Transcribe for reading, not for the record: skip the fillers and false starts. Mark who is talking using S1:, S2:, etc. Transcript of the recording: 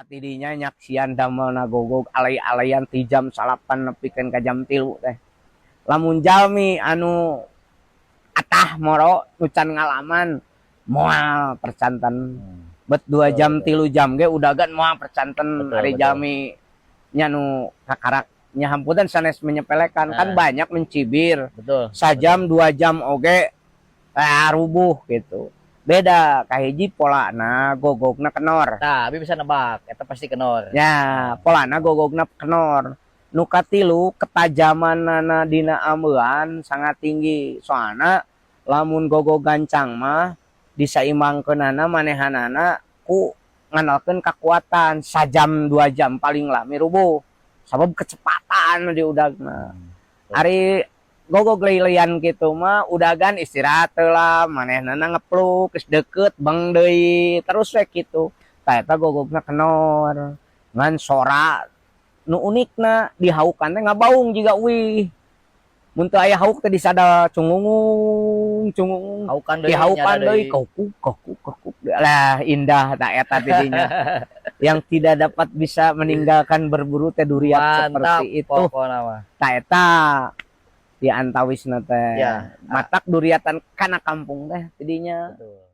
S1: Tidinya nyaksian damel nagogog alay-alayan ti jam 8 nepikeun ka jam 3 teh. Lamun jalmi anu atah moro nucan ngalaman moal percanten. Bet 2 jam 3 jam ge udagan moal percanten ari jalmi nya nu kakarak nya hamputan sanes menyepelekan kan banyak mencibir.
S2: Betul.
S1: Sajam 2 jam oge rubuh gitu. Beda kahiji polana gogogna kenor.
S2: Nah, abi bisa nebak, eta pasti kenor.
S1: Ya, polana gogogna kenor. Nu katilu ketajamanna dina ameuan sangat tinggi. Soalna lamun gogog gancang mah disaimbangkeunana manehanana ku ngandalkeun kekuatan sajam 2 jam paling lami rubuh. Sabab kecepatan di udagna. Ari gogog leulean gitu mah udagan istirahat lah manehnana ngepluk geus deukeut beng deui terus we kitu. Tah eta gogogna kenor. Ngan sora nu unikna dihaukan teh ngabaung jiga uih. Mun teu aya hauk teh disada cungungung cungungung.
S2: Haukan deui.
S1: Dihaukan deui kokuk kokuk kokuk. Lah indah tah eta tidinya. Yang tidak dapat bisa meninggalkan berburu teh duriat seperti itu. Tah eta di antawisna teh
S2: ya,
S1: matak duriatan kana kampung teh tidinya.
S2: Betul.